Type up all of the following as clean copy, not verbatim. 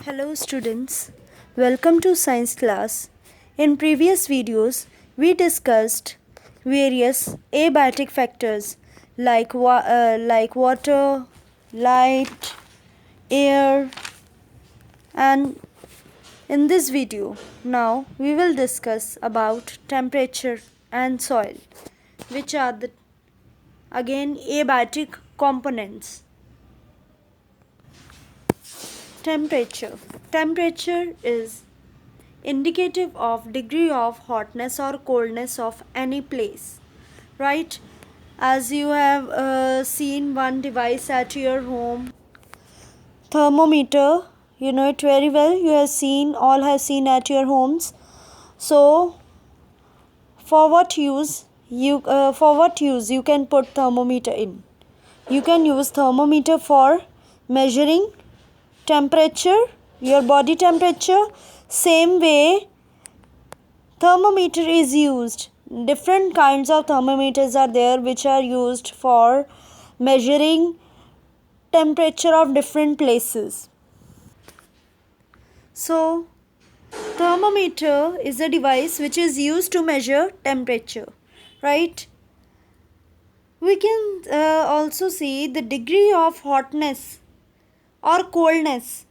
Hello students, welcome to science class. In previous videos, we discussed various abiotic factors like water, light, air, and in this video now we will discuss about temperature and soil, which are the again abiotic components. Temperature. Temperature is indicative of degree of hotness or coldness of any place, right? As you have seen one device at your home, thermometer, you know it very well. You have seen, all have seen at your homes. So for what use you can put thermometer in? You can use thermometer for measuring temperature, your body temperature. Same way thermometer is used. Different kinds of thermometers are there which are used for measuring temperature of different places. So thermometer is a device which is used to measure temperature, right? We can also see the degree of hotness or coldness.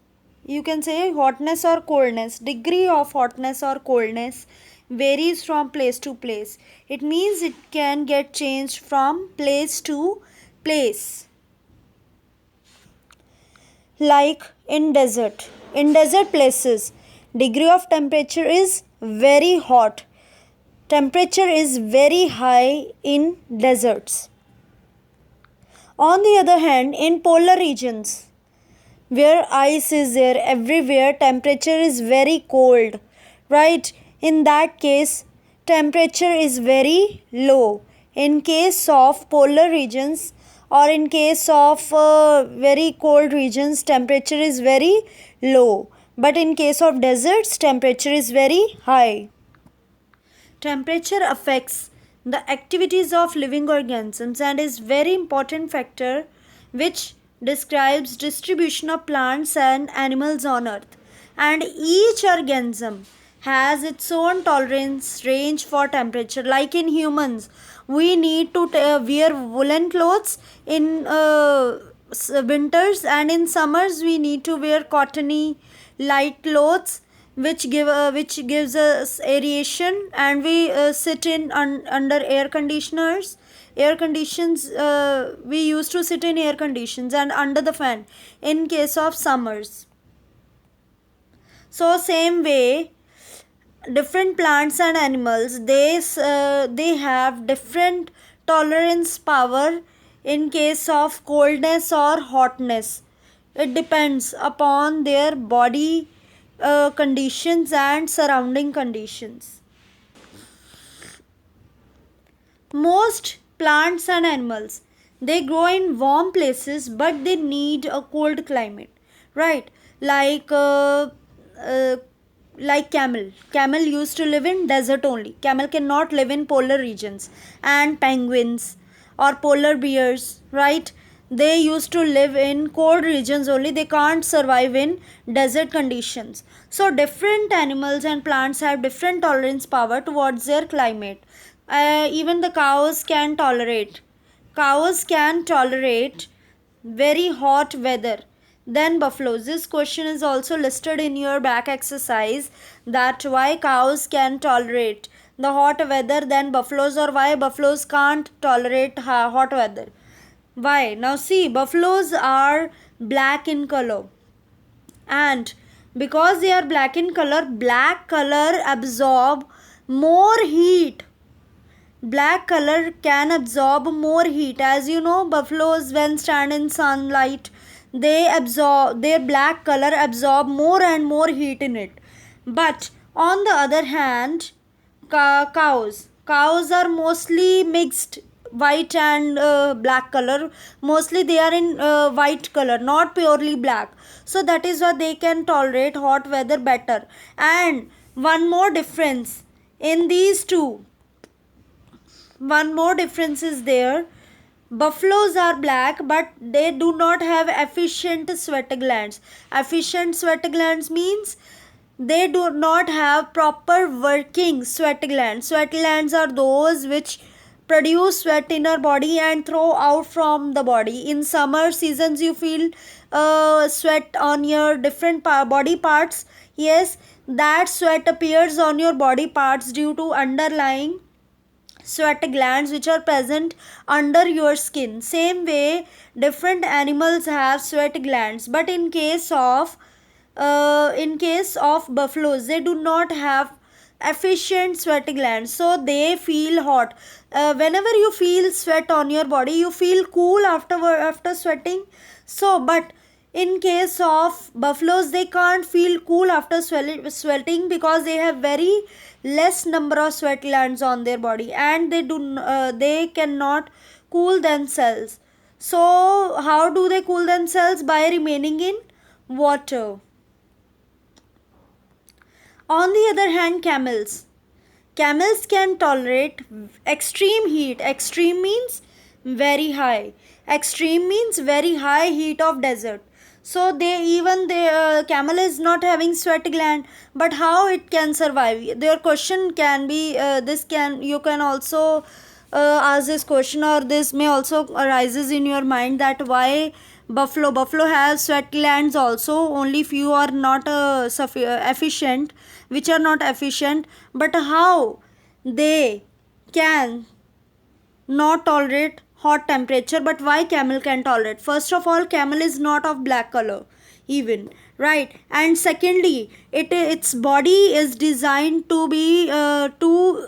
You can say hotness or coldness. Degree of hotness or coldness varies from place to place. It means it can get changed from place to place. Like in desert places, degree of temperature is very hot. Temperature is very high in deserts. On the other hand, in polar regions, where ice is there everywhere, temperature is very cold, right? In that case, temperature is very low. In case of polar regions or in case of very cold regions, temperature is very low, but in case of deserts, temperature is very high. Temperature affects the activities of living organisms and is very important factor which describes distribution of plants and animals on earth. And each organism has its own tolerance range for temperature. Like in humans, we need to wear woolen clothes in winters, and in summers we need to wear cottony light clothes which gives us aeration, and we sit in under air conditioners, air conditions. We used to sit in air conditions and under the fan in case of summers. So same way, different plants and animals, they have different tolerance power in case of coldness or hotness. It depends upon their body conditions and surrounding conditions. Most plants and animals, they grow in warm places but they need a cold climate, right? like uh, uh, like camel used to live in desert only. Camel cannot live in polar regions. And penguins or polar bears, right, they used to live in cold regions only. They can't survive in desert conditions. So different animals and plants have different tolerance power towards their climate. Even the cows can tolerate very hot weather than buffaloes. This question is also listed in your back exercise, that why cows can tolerate the hot weather than buffaloes, or why buffaloes can't tolerate hot weather. Why? Now see, buffaloes are black in color, and because they are black in color, black color absorb more heat. Black color can absorb more heat. As you know, buffaloes when stand in sunlight, they absorb, their black color absorb more and more heat in it. But on the other hand, cows are mostly mixed white and black color. Mostly they are in white color, not purely black. So that is why they can tolerate hot weather better. And one more difference in these two, one more difference is there. Buffaloes are black, but they do not have efficient sweat glands. Efficient sweat glands means they do not have proper working sweat glands. Sweat glands are those which produce sweat in our body and throw out from the body. In summer seasons, you feel sweat on your different body parts. Yes, that sweat appears on your body parts due to underlying sweat glands which are present under your skin. Same way, different animals have sweat glands, but in case of buffaloes, they do not have efficient sweat glands, so they feel hot. Whenever you feel sweat on your body, you feel cool after sweating. So but in case of buffaloes, they can't feel cool after sweating because they have very less number of sweat glands on their body, and they cannot cool themselves. So how do they cool themselves? By remaining in water. On the other hand, camels can tolerate extreme heat. Extreme means very high. Extreme means very high heat of desert. So the camel is not having sweat gland, but how it can survive? Their question can be you can also ask this question, or this may also arises in your mind, that why buffalo has sweat glands also, only few are not efficient, which are not efficient, but how they can not tolerate hot temperature, but why camel can tolerate? First of all, camel is not of black color even, right? And secondly, its body is designed to be to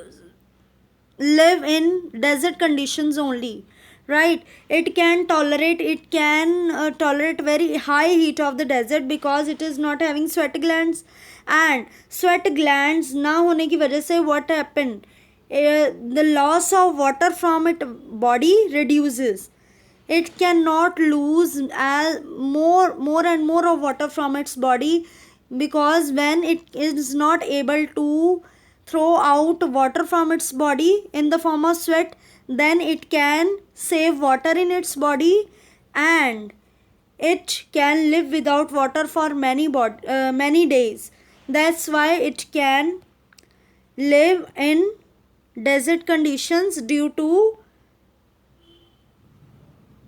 live in desert conditions only, right? It can tolerate very high heat of the desert because it is not having sweat glands. And sweat glands ना होने की वजह से what happened, the loss of water from its body reduces. It cannot lose more and more of water from its body, because when it is not able to throw out water from its body in the form of sweat, then it can save water in its body, and it can live without water for many days. That's why it can live in desert conditions due to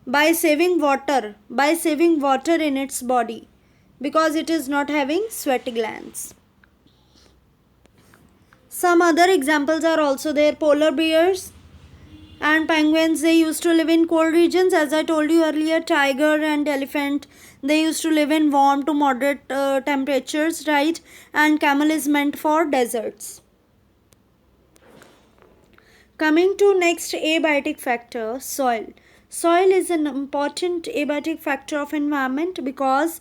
by saving water in its body, because it is not having sweat glands. Some other examples are also there. Polar bears and penguins, they used to live in cold regions, as I told you earlier. Tiger and elephant, they used to live in warm to moderate temperatures, right? And camel is meant for deserts. Coming to next abiotic factor, soil. Soil is an important abiotic factor of environment because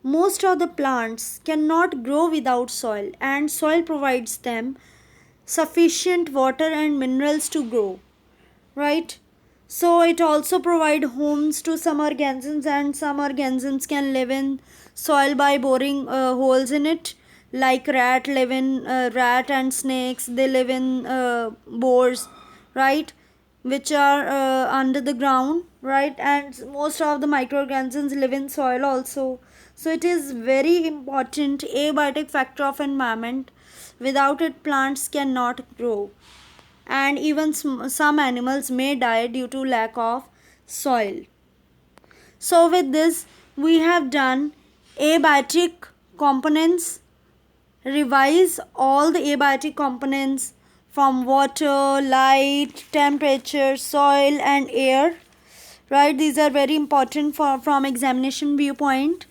most of the plants cannot grow without soil, and soil provides them sufficient water and minerals to grow, right? So it also provides homes to some organisms, and some organisms can live in soil by boring holes in it. Like rat and snakes, they live in bores, right, which are under the ground, right? And most of the microorganisms live in soil also. So it is very important abiotic factor of environment. Without it, plants cannot grow, and even some animals may die due to lack of soil. So with this, we have done abiotic components, revise all the abiotic components from water, light, temperature, soil and air, right? These are very important from examination viewpoint.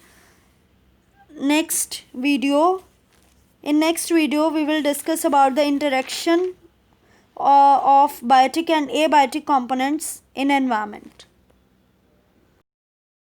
Next video we will discuss about the interaction of biotic and abiotic components in environment.